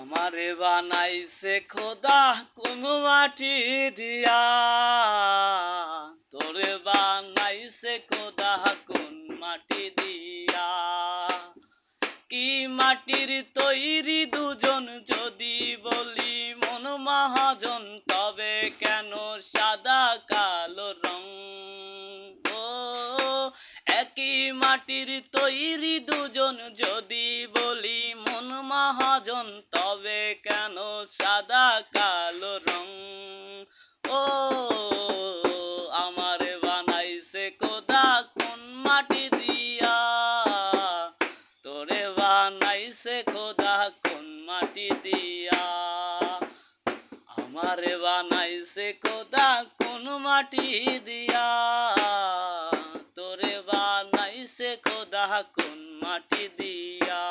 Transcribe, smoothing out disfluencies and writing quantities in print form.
আমারে বানাইছে খোদা কোন মাটি দিয়া, তোরে বানাইছে খোদা কোন মাটি দিয়া। কি মাটির তৈরি দুজন যদি বলি মন মহাজন, তবে কেন সাদা কালো রং? ও একই মাটির তৈরি দুজন যদি বলি মন মহাজন, তবে কেন সাদা কালো রং? ও আমারে বানাইছে খোদা কোন মাটি দিয়া, তোরে বানাইছে খোদা কোন মাটি দিয়া। আমারে বানাইছে খোদা কোন মাটি দিয়া, তোরে বানাইছে খোদা কোন মাটি দিয়া।